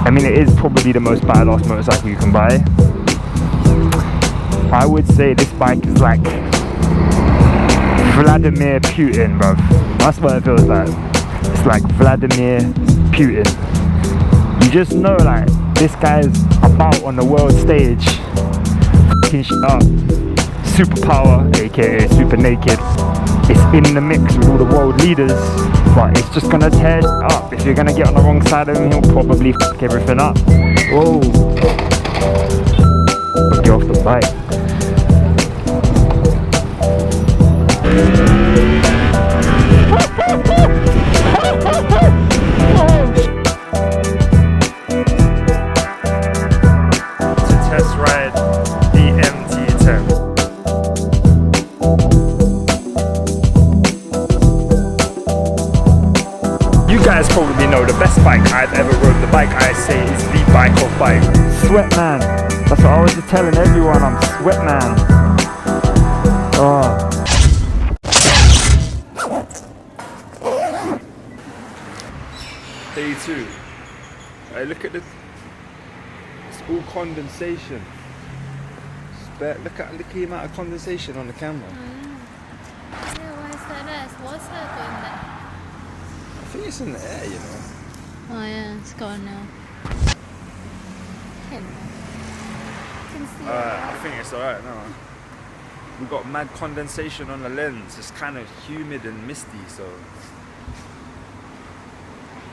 I mean, it is probably the most badass motorcycle you can buy. I would say this bike is like Vladimir Putin, bruv. That's what it feels like. It's like Vladimir Putin. You just know, like, this guy's about on the world stage, fucking shit up. Superpower, aka super naked. It's in the mix with all the world leaders, but it's just gonna tear shit up. If you're gonna get on the wrong side of him, he'll probably fuck everything up. Whoa. Get off the bike. To test ride the MT10. You guys probably know the best bike I've ever rode. The bike I say is the bike of bikes. Sweatman. That's what I was just telling everyone. I'm Sweatman. Oh. Day 2. Hey, look at this. It's all condensation. Look at the amount of condensation on the camera. Yeah, why is that? There's water going there. I think it's in the air, you know. Oh yeah, it's gone now. Can see I think it's alright now. We got mad condensation on the lens. It's kind of humid and misty, so.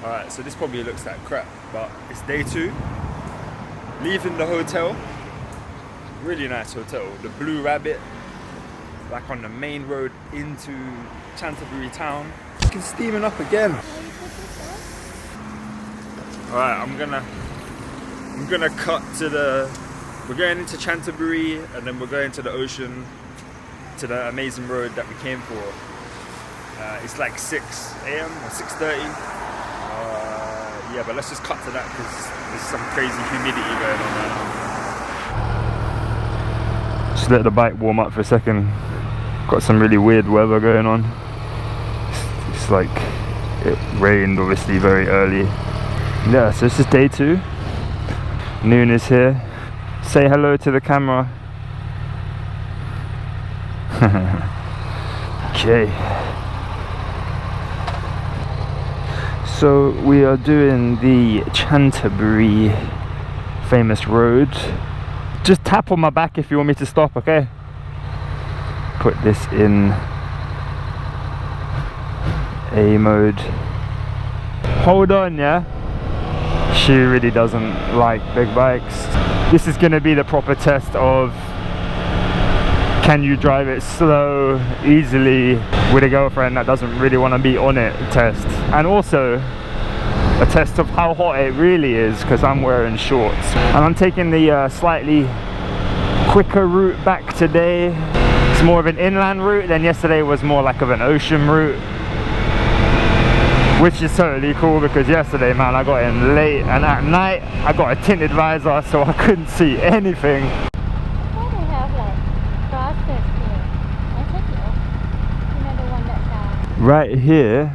Alright, so this probably looks like crap, but it's day 2. Leaving the hotel. Really nice hotel. The Blue Rabbit. Like on the main road into Canterbury town. Fucking steaming up again. Alright, I'm gonna cut to the. We're going into Canterbury and then we're going to the ocean, to the amazing road that we came for. It's like 6 AM or 6:30. Yeah, but let's just cut to that because there's some crazy humidity going on right now. Just let the bike warm up for a second. Got some really weird weather going on. It's like it rained obviously very early. Yeah, so this is day 2. Noon is here. Say hello to the camera. Okay. So we are doing the Canterbury famous road. Just tap on my back if you want me to stop, okay? Put this in A mode. Hold on, yeah? She really doesn't like big bikes. This is going to be the proper test of can you drive it slow, easily, with a girlfriend that doesn't really want to be on it test. And also a test of how hot it really is because I'm wearing shorts. And I'm taking the slightly quicker route back today. It's more of an inland route than yesterday was more like of an ocean route. Which is totally cool because yesterday, man, I got in late and at night I got a tinted visor so I couldn't see anything. why they have like crosses here. I think you know the one that's Right here,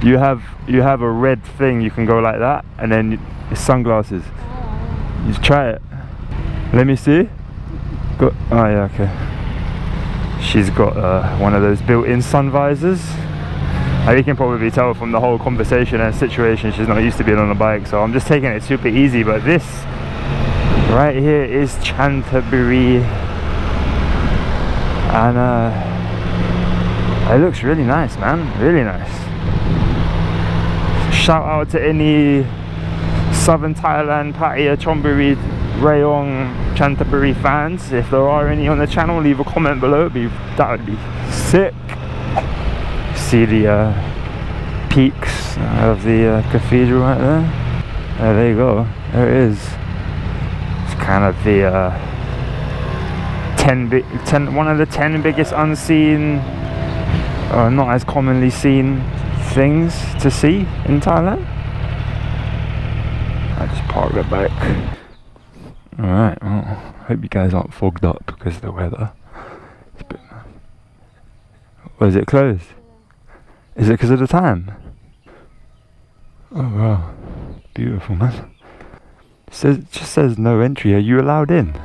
you have a red thing. You can go like that, and then it's sunglasses. oh. You try it. Let me see. Go. Oh yeah, okay. She's got one of those built-in sun visors. You can probably tell from the whole conversation and situation she's not used to being on a bike, so I'm just taking it super easy. But this right here is Canterbury, and it looks really nice, man, really nice. Shout out to any Southern Thailand, Pattaya, Chonburi, Rayong, Canterbury fans. If there are any on the channel, leave a comment below. That would be sick. See the peaks of the cathedral right there. There you go. There it is. It's kind of the one of the 10 biggest unseen, or not as commonly seen things to see in Thailand. I just park it back. Alright, well, hope you guys aren't fogged up because of the weather. Was it closed? Is it because of the time? Oh wow, beautiful, man. It just says no entry. Are you allowed in?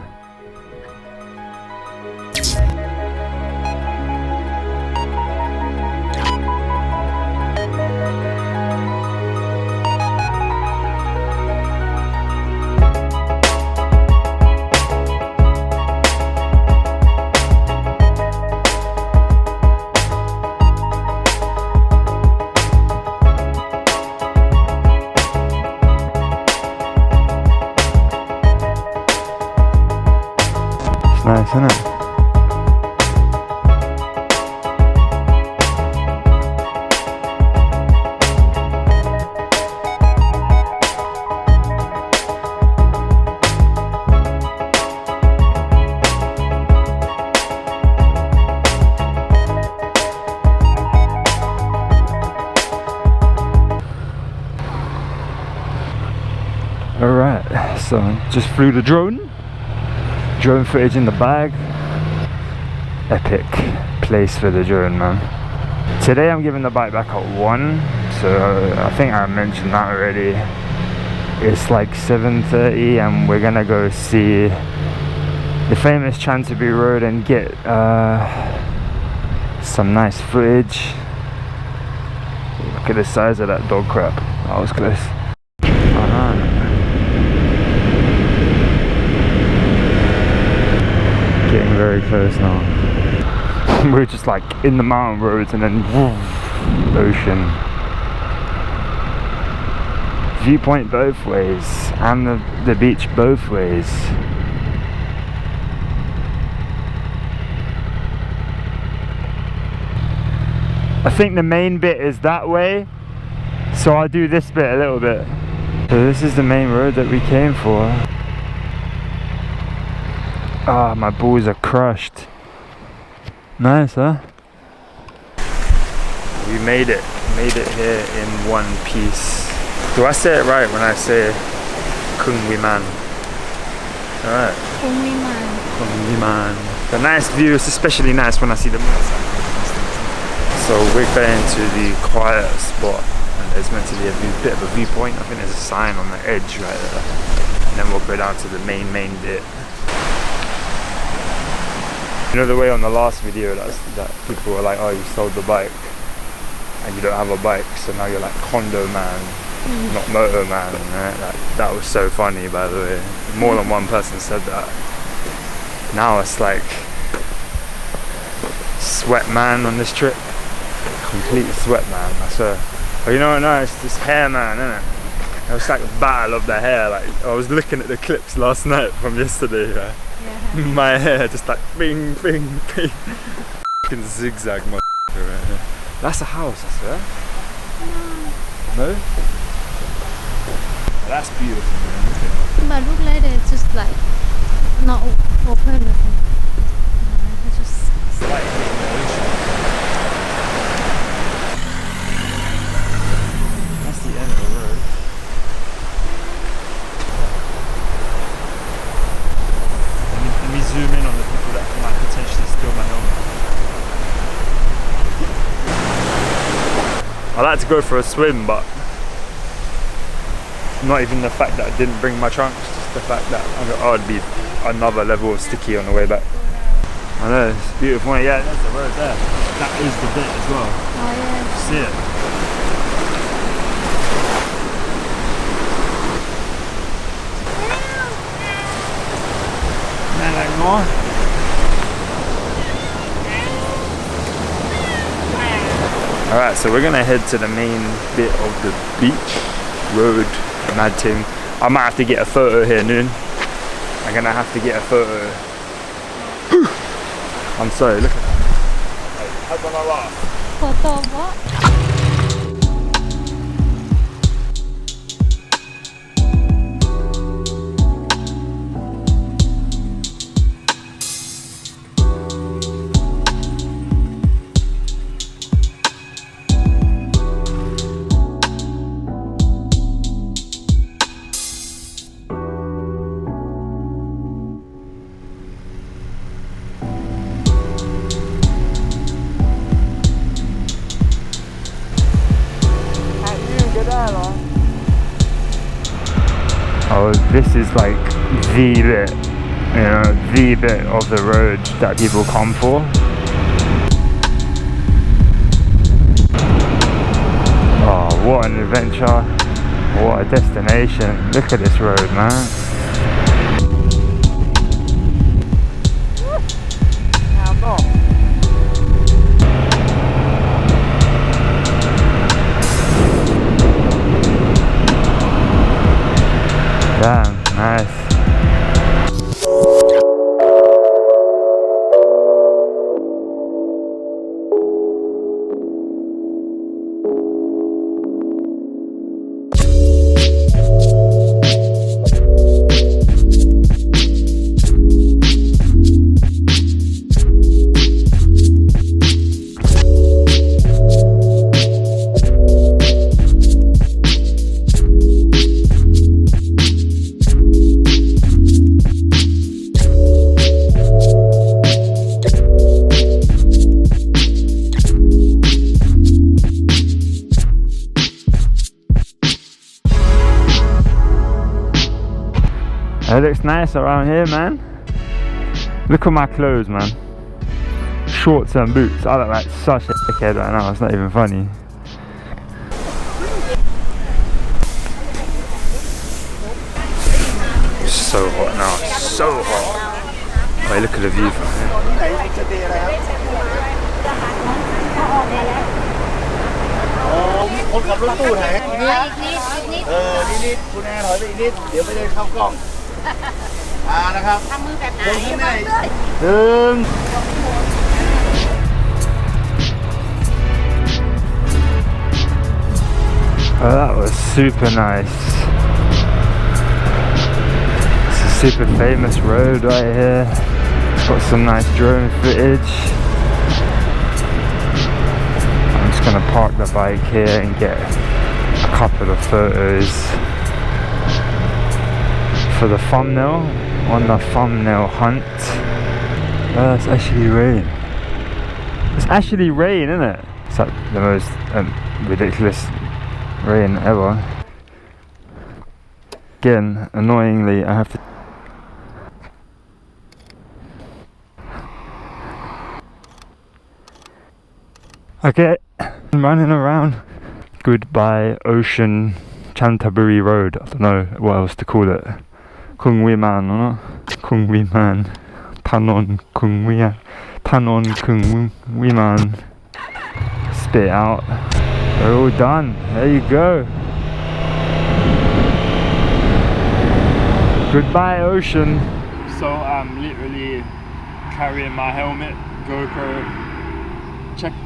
Nice, isn't it? Alright, so just flew the drone footage in the bag. Epic place for the drone, man. Today I'm giving the bike back at 1, so I think I mentioned that already. It's like 7:30 and we're gonna go see the famous Chanterbury Road and get some nice footage. Look at the size of that dog crap. That was close. Getting very close now. We're just like in the mountain roads and then woof, ocean. Viewpoint both ways and the beach both ways. I think the main bit is that way, so I'll do this bit a little bit. So this is the main road that we came for. Ah, my balls are crushed. Nice, huh? We made it here in one piece. Do I say it right when I say Kung Wi Man? Alright. Kung Wi Man. Kung Wi Man. The nice view is especially nice when I see the motorcycle. So we're going to the quiet spot and there's meant to be a bit of a viewpoint. I think there's a sign on the edge right there. And then we'll go down to the main bit. You know the way on the last video that people were like, oh, you sold the bike and you don't have a bike, so now you're like condo man, not motor man. Right? That was so funny, by the way. More than one person said that. Now it's like sweat man on this trip. Complete sweat man, I swear. Oh, you know what? No, it's this hair man, isn't it? It was like a battle of the hair. Like I was looking at the clips last night from yesterday. Right? Yeah. My hair just like bing, bing, bing. Fucking zigzag, motherfucker right here. That's a house, I swear. No? That's beautiful, man. Look at it. But look later, it's just like not open. It's just. It's like in the ocean. That's the end of the road. Let me zoom in on the people that might potentially steal my helmet. I like to go for a swim, but not even the fact that I didn't bring my trunks, just the fact that I'd be another level of sticky on the way back. I know, it's beautiful. Yeah, there's the road there. That is the bit as well. Oh yeah. See it? Man, like more. Alright, so we're gonna head to the main bit of the beach road, mad thing. I might have to get a photo here, Noon. I'm gonna have to get a photo. I'm sorry, look at that. Hey, how can I laugh? Photo of what? Get there, Oh, this is like the bit, you know, the bit of the road that people come for. Oh, what an adventure, what a destination. Look at this road, man. Damn, nice. It looks nice around here, man. Look at my clothes, man. Shorts and boots. I look like such a dickhead right now, it's not even funny. So hot now, so hot. Wait, look at the view from here. คนขับรถตู้ไหนนิดคุณแอร์ถอยไปอีกนิดเดี๋ยวไม่ได้เข้ากล้องนะครับทำมือแบบไหนOh, that was super nice. It's a super famous road right here. It's got some nice drone footage. I'm just gonna park the bike here and get a couple of photos for the thumbnail, on the thumbnail hunt. Oh, it's actually rain. It's actually rain, isn't it? It's like the most ridiculous rain ever. Again, annoyingly, I have to. Okay, I'm running around. Goodbye Ocean Canterbury Road. I don't know what else to call it. Kung Wee Man, or not? Kung Wee Man. Tanon Kung Wee. Tanon Kung Wee Man. Spit it out. We're all done. There you go. Goodbye Ocean. So I'm literally carrying my helmet, GoPro.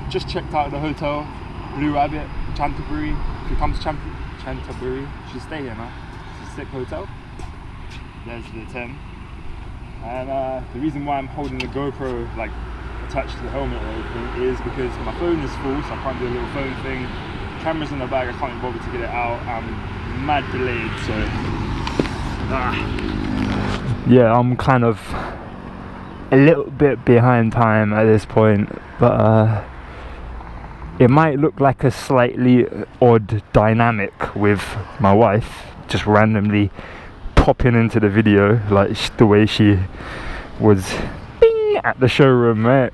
Just checked out the hotel, Blue Rabbit, Canterbury. If you come to Canterbury, you should stay here, man. It's a sick hotel. There's the 10. And the reason why I'm holding the GoPro like attached to the helmet or anything is because my phone is full, so I can't do a little phone thing. Camera's in the bag, I can't be bothered to get it out. I'm mad delayed, so yeah, I'm kind of a little bit behind time at this point, but it might look like a slightly odd dynamic with my wife just randomly popping into the video, like the way she was bing at the showroom, right?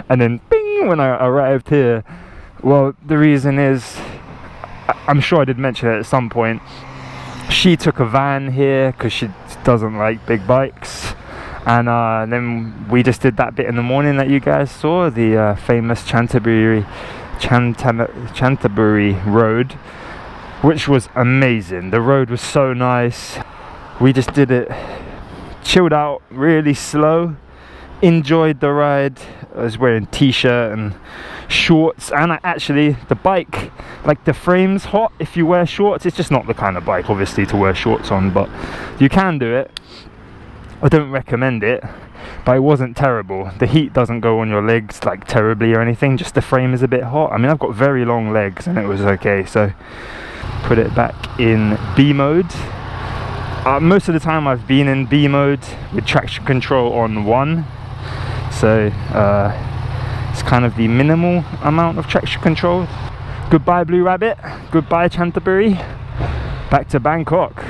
And then bing when I arrived here. Well, the reason is, I'm sure I did mention it at some point, she took a van here because she doesn't like big bikes. And then we just did that bit in the morning that you guys saw, the famous Canterbury Road, which was amazing. The road was so nice. We just did it, chilled out, really slow, enjoyed the ride. I was wearing t-shirt and shorts, and actually the bike, like the frame's hot if you wear shorts. It's just not the kind of bike obviously to wear shorts on, but you can do it. I don't recommend it, but it wasn't terrible. The heat doesn't go on your legs like terribly or anything, just the frame is a bit hot. I mean, I've got very long legs and it was okay, so put it back in B mode. Most of the time I've been in B mode with traction control on 1, so it's kind of the minimal amount of traction control. Goodbye Blue Rabbit, goodbye Canterbury, back to Bangkok.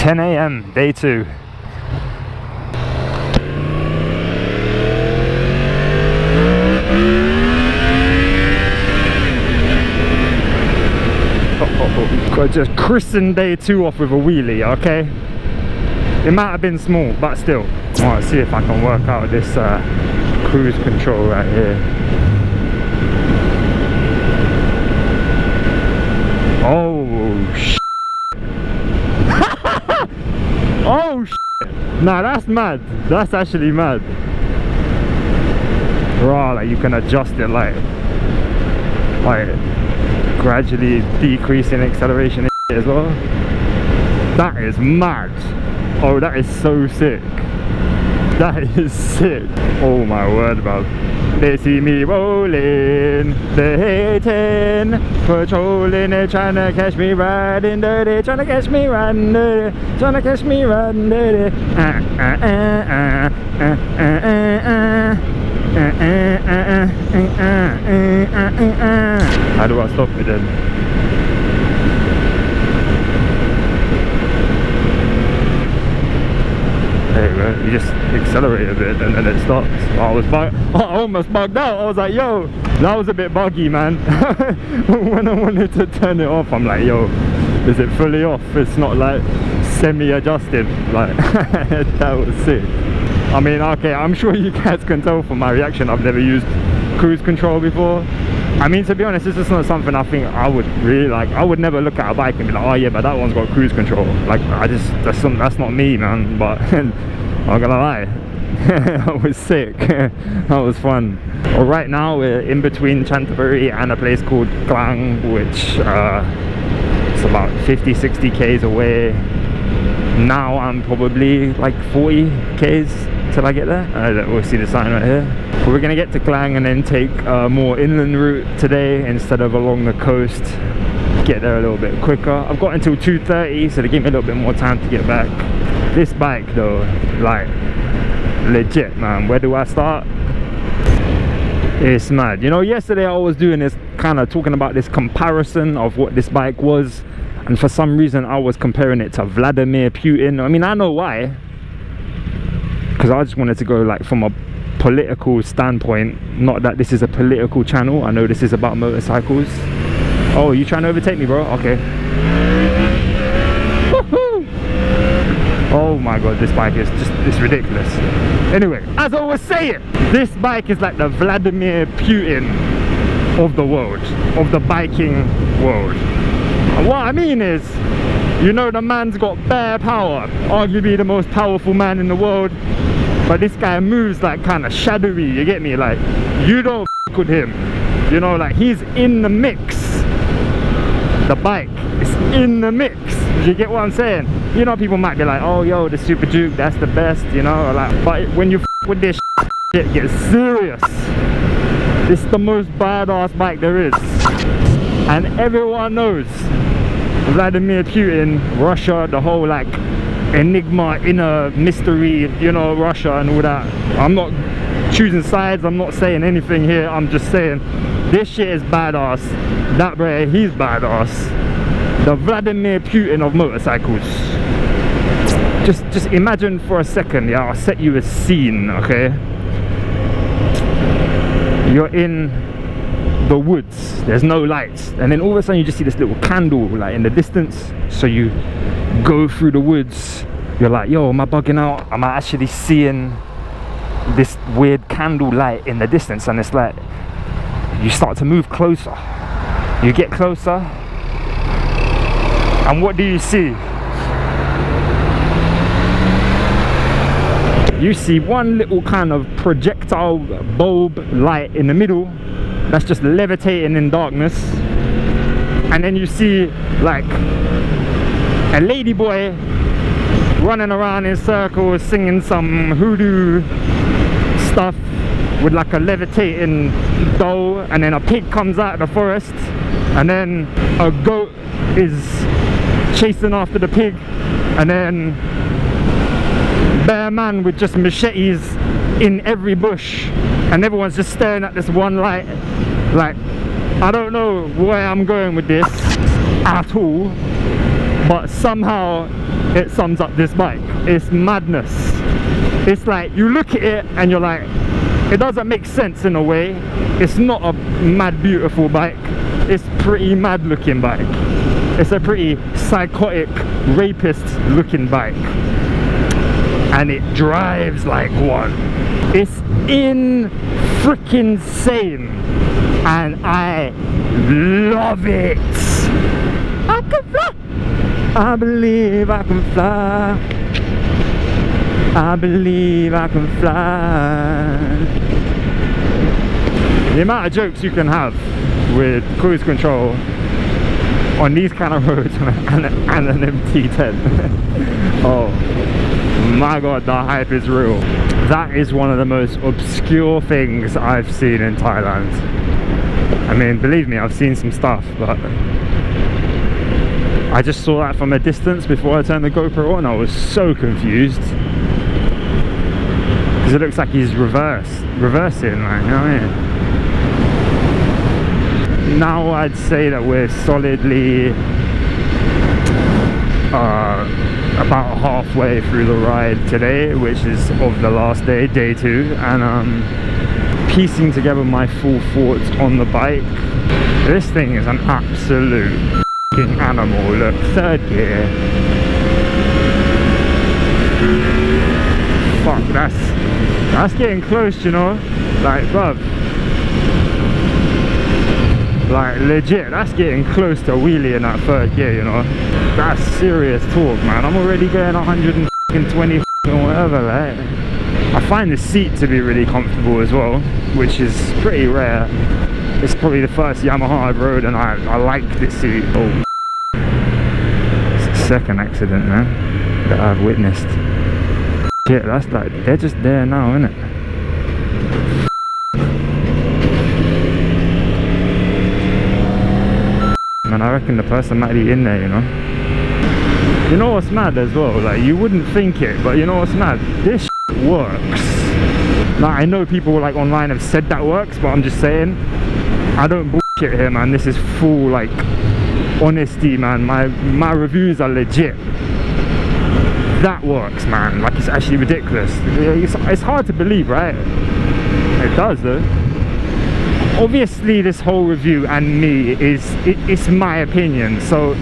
10 a.m. day 2. Got just christened day 2 off with a wheelie, okay? It might have been small, but still. Alright, see if I can work out this cruise control right here. Oh, shit. Oh, shit. Nah, that's mad. That's actually mad. Right, like you can adjust it like gradually decreasing acceleration as well. That is mad. Oh, that is so sick. That is sick. Oh my word, bro. They see me rolling, they hating, patrolling, they trying to catch me riding dirty, trying to catch me riding dirty, trying to catch me riding dirty. How do I stop it then? There you go, you just accelerate a bit and then it stops. I almost bugged out. I was like, yo, that was a bit buggy, man. When I wanted to turn it off, I'm like, yo, is it fully off? It's not like semi-adjusted. Like, that was sick. I mean, okay, I'm sure you guys can tell from my reaction, I've never used cruise control before. I mean, to be honest, this is not something I think I would really like. I would never look at a bike and be like, oh yeah, but that one's got cruise control. Like, that's not me, man. But I'm not gonna lie, that was sick. That was fun. Well, right now we're in between Canterbury and a place called Klang, which it's about 50-60 k's away. Now I'm probably like 40 k's till I get there. We'll see the sign right here. But we're gonna get to Klang and then take a more inland route today instead of along the coast. Get there a little bit quicker. I've got until 2:30, so they give me a little bit more time to get back. This bike though, like legit, man. Where do I start? It's mad. You know, yesterday I was doing this kind of talking about this comparison of what this bike was, and for some reason I was comparing it to Vladimir Putin. I mean, I know why, because I just wanted to go like from a political standpoint. Not that this is a political channel, I know this is about motorcycles. Oh, you trying to overtake me, bro? Okay. Oh my god, this bike is just, it's ridiculous. Anyway, as I was saying, this bike is like the Vladimir Putin of the world, of the biking world. And what I mean is, you know, the man's got bare power, arguably the most powerful man in the world, but this guy moves like kind of shadowy, you get me? Like, you don't f with him, you know, like he's in the mix. The bike is in the mix, you get what I'm saying? You know, people might be like, oh yo, the Super Duke, that's the best, you know, or like, but when you f with this shit gets serious. This is the most badass bike there is, and everyone knows Vladimir Putin, Russia, the whole like enigma, inner mystery, you know, Russia and all that. I'm not choosing sides, I'm not saying anything here, I'm just saying this shit is badass. That bro, he's badass. The Vladimir Putin of motorcycles. Just imagine for a second, yeah, I'll set you a scene, okay? You're in the woods, there's no lights, and then all of a sudden you just see this little candle like in the distance. So you go through the woods, you're like, yo, am I bugging out? Am I actually seeing this weird candle light in the distance? And it's like, you start to move closer, you get closer, and what do you see? You see one little kind of projectile bulb light in the middle that's just levitating in darkness, and then you see like a lady boy running around in circles singing some hoodoo stuff with like a levitating doll, and then a pig comes out of the forest, and then a goat is chasing after the pig, and then bare man with just machetes in every bush, and everyone's just staring at this one light. Like, I don't know where I'm going with this at all, but somehow it sums up this bike. It's madness. It's like you look at it and you're like, it doesn't make sense in a way. It's not a mad beautiful bike. It's pretty mad looking bike. It's a pretty psychotic, rapist looking bike. And it drives like one. It's in freaking insane. And I love it. I can fly. I believe I can fly. I believe I can fly. The amount of jokes you can have with cruise control on these kind of roads and an MT10. Oh my god, the hype is real. That is one of the most obscure things I've seen in Thailand. I mean, believe me, I've seen some stuff, but I just saw that from a distance before I turned the GoPro on. I was so confused because it looks like he's reversing, like, you know what I mean? Now I'd say that we're solidly about halfway through the ride today, which is of the last day, day 2, and piecing together my full thoughts on the bike. This thing is an absolute f***ing animal. Look, 3rd gear. Fuck, that's getting close, you know, like, bruv. Like, legit, that's getting close to wheelie in that 3rd gear, you know. That's serious talk, man. I'm already going 120 or whatever, like. I find the seat to be really comfortable as well, which is pretty rare. It's probably the first Yamaha I've rode and I like this seat. Oh, it's the 2nd accident, man, that I've witnessed. Shit, that's like, they're just there now, innit? Man, I reckon the person might be in there, you know. You know what's mad as well? Like, you wouldn't think it, but you know what's mad? This shit works. Like, I know people like online have said that works, but I'm just saying, I don't bullshit here, man. This is full like honesty, man. My reviews are legit. That works, man. Like, it's actually ridiculous. It's hard to believe, right? It does though. Obviously this whole review and me it's my opinion, so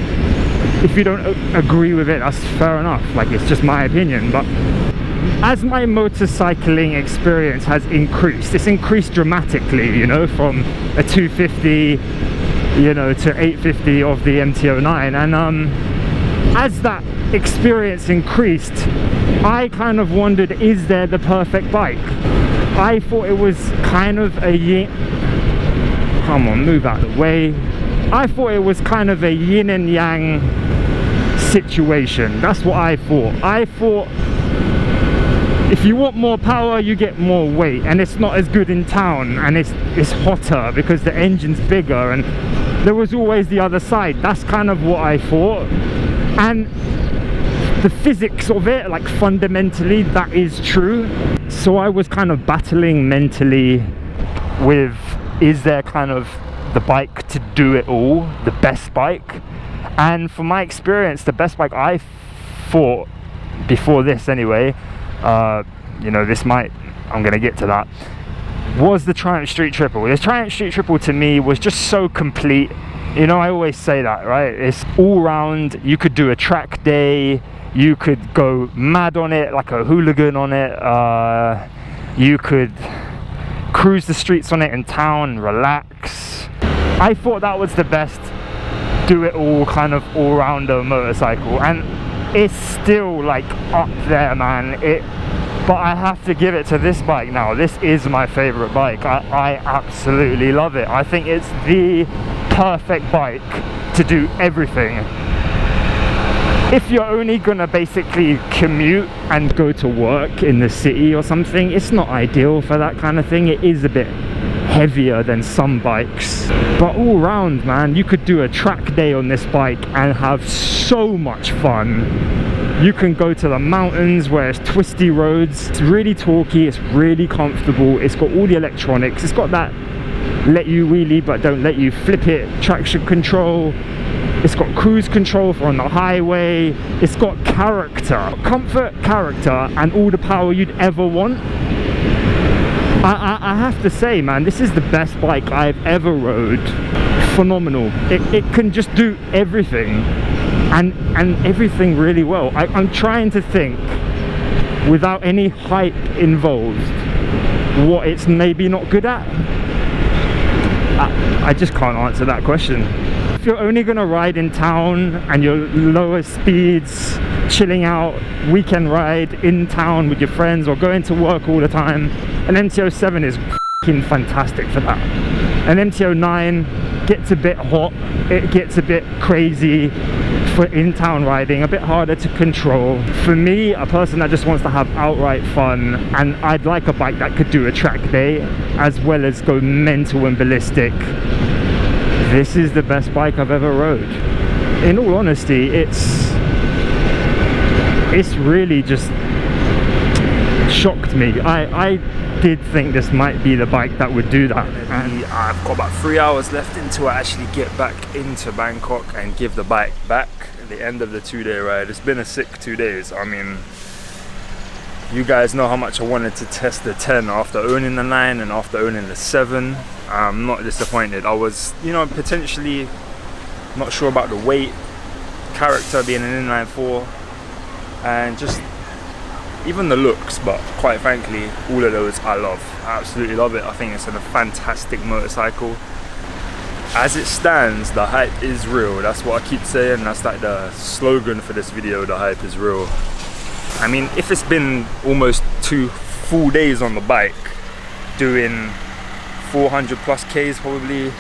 if you don't agree with it, that's fair enough. Like, it's just my opinion. But as my motorcycling experience has increased, it's increased dramatically, you know, from a 250, you know, to 850 of the MT09, and as that experience increased, I kind of wondered, is there the perfect bike? I thought it was kind of a come on, move out of the way. I thought it was kind of a yin and yang situation. That's what I thought. I thought if you want more power, you get more weight, and it's not as good in town, and it's hotter because the engine's bigger, and there was always the other side. That's kind of what I thought. And the physics of it, like, fundamentally, that is true. So I was kind of battling mentally with, is there kind of the bike to do it all, the best bike? And from my experience, the best bike I thought before this anyway, you know, this might, I'm gonna get to that, was the Triumph Street Triple. The Triumph Street Triple to me was just so complete. You know, I always say that, right? It's all round. You could do a track day, you could go mad on it, like a hooligan on it, you could cruise the streets on it in town, relax. I thought that was the best do it all kind of all-rounder motorcycle, and it's still like up there, man. But I have to give it to this bike now. This is my favorite bike. I absolutely love it. I think it's the perfect bike to do everything. If you're only gonna basically commute and go to work in the city or something, it's not ideal for that kind of thing. It is a bit heavier than some bikes, but all round, man, you could do a track day on this bike and have so much fun. You can go to the mountains where it's twisty roads. It's really talky, it's really comfortable, it's got all the electronics, it's got that let you wheelie but don't let you flip it traction control. it's got cruise control for on the highway, it's got character, comfort, character, and all the power you'd ever want. I have to say, man, this is the best bike I've ever rode. Phenomenal. It can just do everything, and everything really well. I'm trying to think, without any hype involved, what it's maybe not good at. I just can't answer that question. If you're only going to ride in town and your lower speeds, chilling out, weekend ride in town with your friends or going to work all the time, an MT-07 is f***ing fantastic for that. An MT-09 gets a bit hot, it gets a bit crazy for in-town riding, a bit harder to control. For me, a person that just wants to have outright fun, and I'd like a bike that could do a track day as well as go mental and ballistic, this is the best bike I've ever rode. In all honesty, it's really just shocked me. I did think this might be the bike that would do that. And I've got about 3 hours left until I actually get back into Bangkok and give the bike back at the end of the 2-day ride. It's been a sick 2 days. I mean, you guys know how much I wanted to test the 10 after owning the 9 and after owning the 7. I'm not disappointed. I was, you know, potentially not sure about the weight, character being an inline 4, and just even the looks, but quite frankly, all of those I love. I absolutely love it. I think it's a fantastic motorcycle. As it stands, the hype is real. That's what I keep saying. That's like the slogan for this video, the hype is real. I mean, if it's been almost 2 full days on the bike, doing 400 plus Ks probably,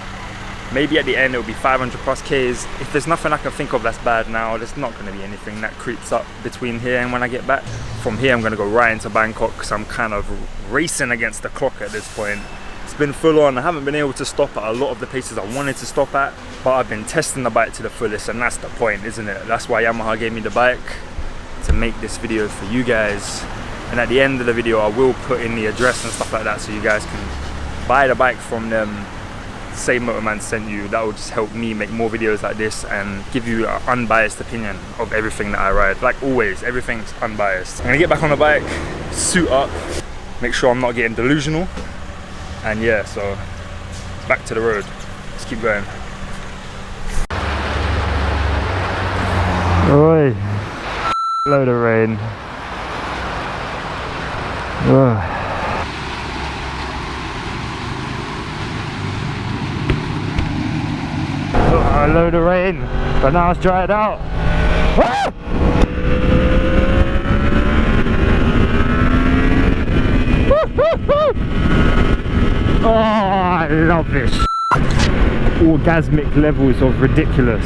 maybe at the end it'll be 500 plus Ks. If there's nothing I can think of that's bad now, there's not going to be anything that creeps up between here and when I get back. From here I'm going to go right into Bangkok because I'm kind of racing against the clock at this point. It's been full on. I haven't been able to stop at a lot of the places I wanted to stop at, but I've been testing the bike to the fullest, and that's the point, isn't it? That's why Yamaha gave me the bike, to make this video for you guys. And at the end of the video I will put in the address and stuff like that so you guys can buy the bike from them, say Motoman sent you. That will just help me make more videos like this and give you an unbiased opinion of everything that I ride. Like always, everything's unbiased. I'm gonna get back on the bike, suit up, make sure I'm not getting delusional, and yeah, so back to the road. Let's keep going. Oi, load of rain. Ugh. A load of rain, but now it's dried out. Ah! Oh, I love this. Orgasmic levels of ridiculous.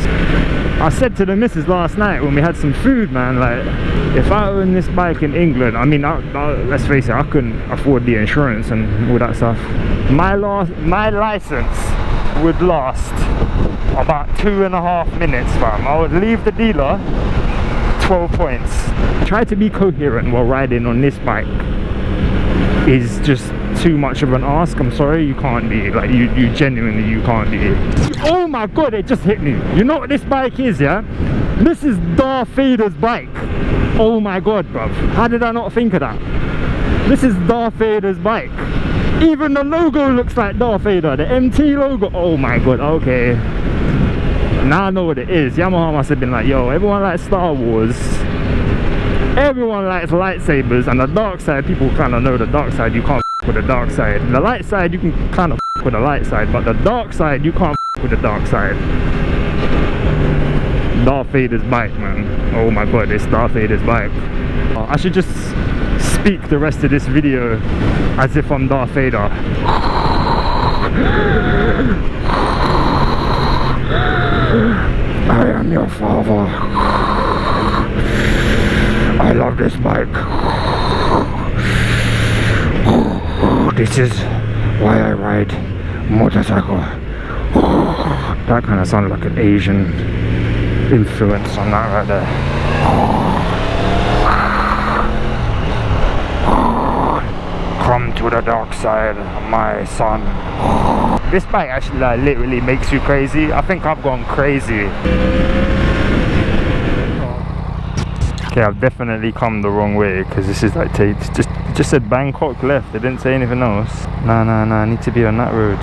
I said to the missus last night when we had some food, man, like, if I owned this bike in England, I mean, let's face it, I couldn't afford the insurance and all that stuff. My license would last about 2.5 minutes, fam. I would leave the dealer 12 points. Try to be coherent while riding on this bike is just too much of an ask. I'm sorry, you can't be. Like, you genuinely, you can't be. Oh my god, it just hit me. You know what this bike is, yeah? This is Darth Vader's bike. Oh my god, bruv. How did I not think of that? This is Darth Vader's bike. Even the logo looks like Darth Vader, the MT logo. Oh my god, okay. Now I know what it is. Yamaha must have been like, yo, everyone likes Star Wars. Everyone likes lightsabers, and the dark side, people kind of know the dark side. You can't f with the dark side. The light side, you can kind of f with the light side, but the dark side, you can't f with the dark side. Darth Vader's bike, man. Oh my god, it's Darth Vader's bike. I should just speak the rest of this video as if I'm Darth Vader. I am your father. I love this bike. This is why I ride motorcycle. That kind of sounded like an Asian influence on that right there. Come to the dark side, my son. This bike actually like literally makes you crazy. I think I've gone crazy. Okay, I've definitely come the wrong way because this is like it just said Bangkok left. It didn't say anything else. Nah, I need to be on that road.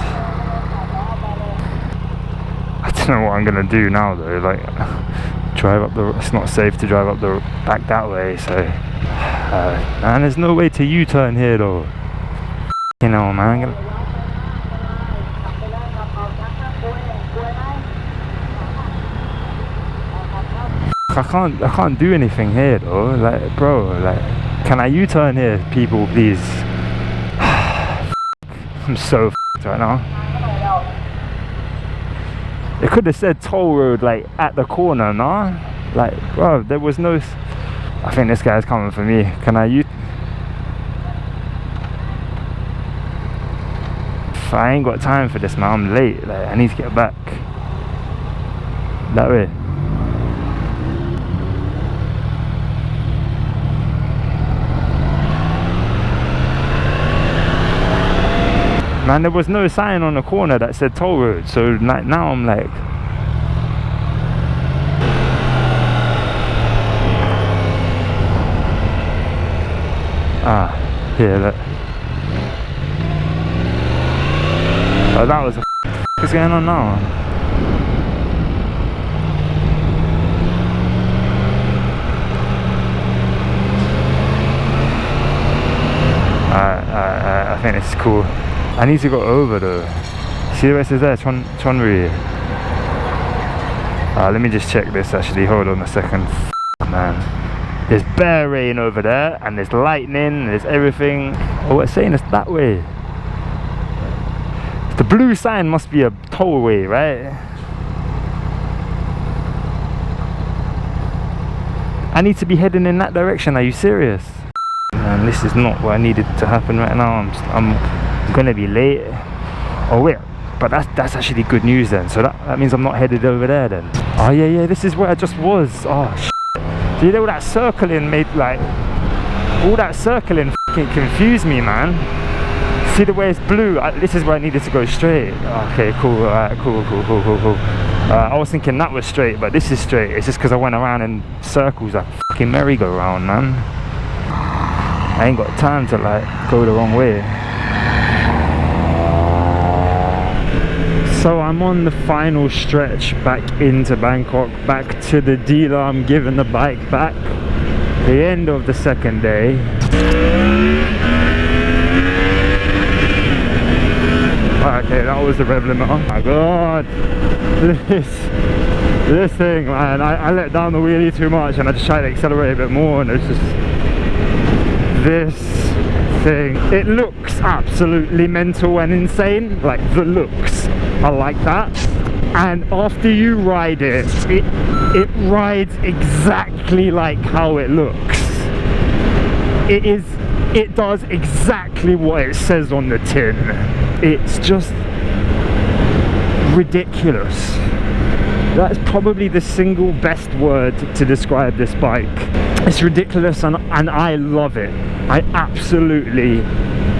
I don't know what I'm gonna do now though. Like drive up the. It's not safe to drive up the back that way. So, and there's no way to U-turn here though. You know, man. I can't do anything here though. Like, bro, like, can I U-turn here, people, please? I'm so f***ed right now. It could have said toll road like at the corner, nah? Like, bro, there was no. I think this guy's coming for me. Can I I ain't got time for this, man. I'm late. Like, I need to get back. That way. Man, there was no sign on the corner that said toll road, so like now I'm like, here, look. Oh, that was what's going on now? I think it's cool. I need to go over though. See the rest is there, Chonri. Let me just check this actually, hold on a second. Man, there's bare rain over there and there's lightning, there's everything. Oh, it's saying it's that way. The blue sign must be a tollway, right? I need to be heading in that direction, are you serious? Man, this is not what I needed to happen right now. I'm gonna be late. Oh wait, but that's actually good news then. So that means I'm not headed over there then. Oh yeah, this is where I just was. Oh shit. Do you know all that circling made like all that circling fucking confused me, man. See the way it's blue? This is where I needed to go straight. Okay, cool. Alright, cool. I was thinking that was straight, but this is straight. It's just because I went around in circles like fucking merry-go-round, man. I ain't got time to like go the wrong way. So I'm on the final stretch back into Bangkok, back to the dealer. I'm giving the bike back. The end of the second day. Okay, that was the rev limiter. Oh my god, this thing, man. I let down the wheelie too much and I just tried to accelerate a bit more, and it's just this thing. It looks absolutely mental and insane, like the looks. I like that. And after you ride it, it rides exactly like how it looks. It does exactly what it says on the tin. It's just ridiculous. That's probably the single best word to describe this bike. It's ridiculous and I love it. I absolutely,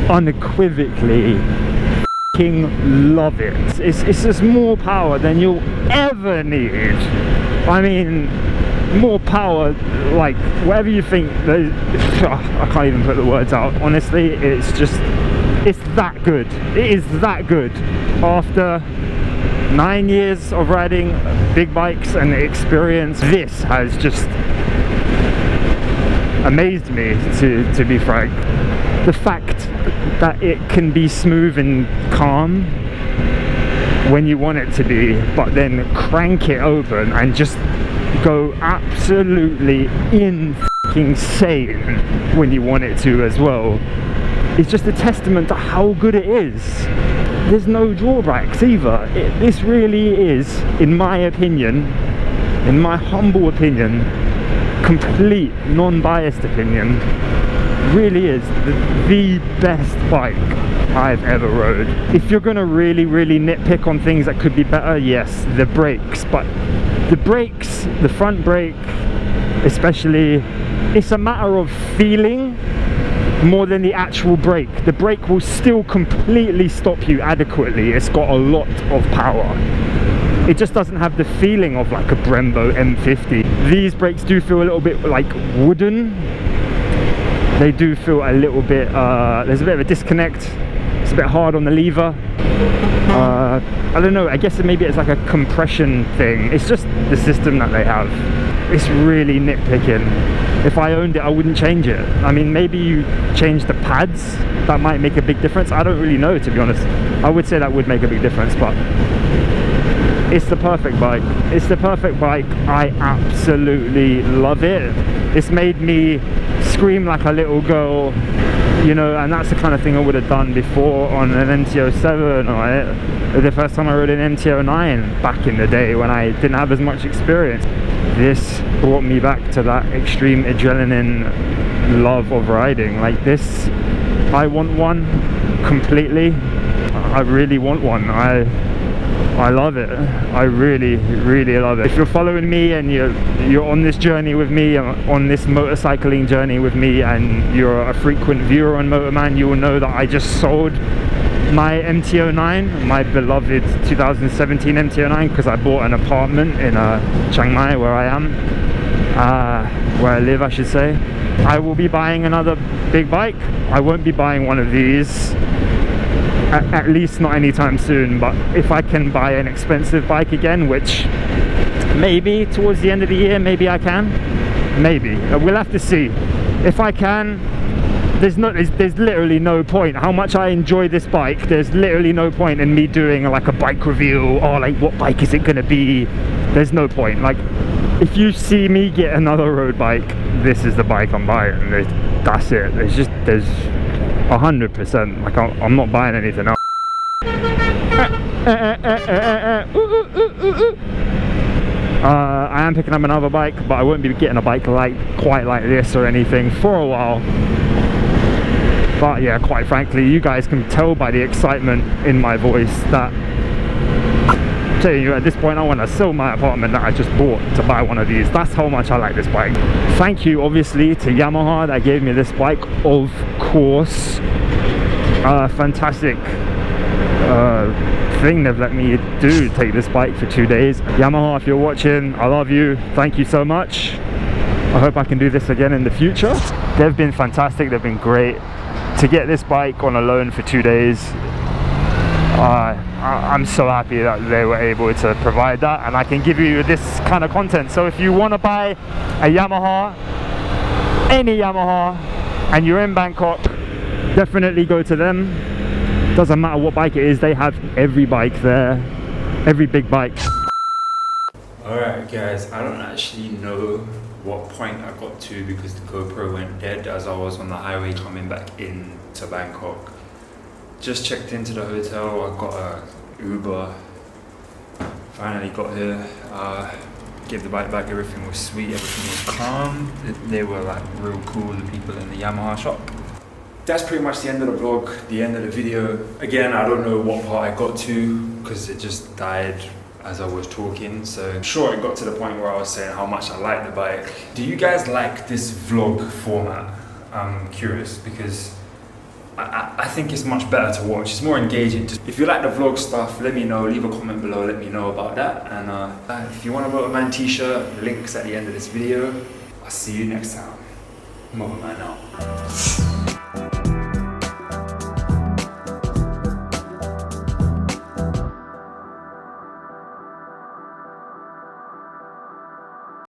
unequivocally f***ing love it. It's just more power than you'll ever need. I mean, more power, like whatever you think. I can't even put the words out. Honestly, it's just, it's that good. It is that good. After 9 years of riding big bikes and experience, this has just amazed me, to be frank. The fact that it can be smooth and calm when you want it to be, but then crank it open and just go absolutely insane when you want it to as well. It's just a testament to how good it is. There's no drawbacks either. This really is, in my opinion, in my humble opinion, complete non-biased opinion, really is the best bike I've ever rode. If you're gonna really nitpick on things that could be better, yes, the brakes, but the brakes, the front brake especially, it's a matter of feeling more than the actual brake. The brake will still completely stop you adequately. It's got a lot of power. It just doesn't have the feeling of like a Brembo M50. These brakes do feel a little bit like wooden. They do feel a little bit, there's a bit of a disconnect. It's a bit hard on the lever. I don't know, I guess maybe it's like a compression thing. It's just the system that they have. It's really nitpicking. If I owned it, I wouldn't change it. I mean, maybe you change the pads, that might make a big difference. I don't really know, to be honest. I would say that would make a big difference, but it's the perfect bike. It's the perfect bike. I absolutely love it. It's made me scream like a little girl, you know, and that's the kind of thing I would have done before on an MT-07 or the first time I rode an MT-09 back in the day when I didn't have as much experience. This brought me back to that extreme adrenaline love of riding. Like this, I want one completely. I really want one. I love it. I really, really love it. If you're following me and you're on this journey with me, on this motorcycling journey with me, and you're a frequent viewer on Motoman, you will know that I just sold my MT-09, my beloved 2017 MT-09, because I bought an apartment in Chiang Mai, where I am, where I live, I should say. I will be buying another big bike. I won't be buying one of these. At least not anytime soon, but if I can buy an expensive bike again, which maybe towards the end of the year, maybe I can, maybe, we'll have to see. If I can, there's literally no point. How much I enjoy this bike, there's literally no point in me doing like a bike review or like what bike is it gonna be. There's no point. Like if you see me get another road bike, this is the bike I'm buying. That's it. There's 100%. Like I'm not buying anything else. I am picking up another bike, but I won't be getting a bike quite like this or anything for a while. But yeah, quite frankly, you guys can tell by the excitement in my voice that, I'm telling you, at this point I want to sell my apartment that I just bought to buy one of these. That's how much I like this bike. Thank you obviously to Yamaha that gave me this bike, of course. Fantastic thing they've let me do, take this bike for 2 days. Yamaha, if you're watching, I love you. Thank you so much. I hope I can do this again in the future. They've been fantastic. They've been great. To get this bike on a loan for 2 days, I'm so happy that they were able to provide that, and I can give you this kind of content. So if you want to buy a Yamaha, any Yamaha, and you're in Bangkok, definitely go to them. Doesn't matter what bike it is, they have every bike there, every big bike. Alright guys, I don't actually know what point I got to because the GoPro went dead as I was on the highway coming back in to Bangkok. Just checked into the hotel, I got a Uber, finally got here, gave the bike back, everything was sweet, everything was calm. They were like real cool, the people in the Yamaha shop. That's pretty much the end of the vlog, the end of the video. Again, I don't know what part I got to because it just died as I was talking, so I'm sure it got to the point where I was saying how much I like the bike. Do you guys like this vlog format? I'm curious because I think it's much better to watch. It's more engaging. Just, if you like the vlog stuff, let me know. Leave a comment below, let me know about that. And if you want a Motoman t-shirt, links at the end of this video. I'll see you next time. Motoman out.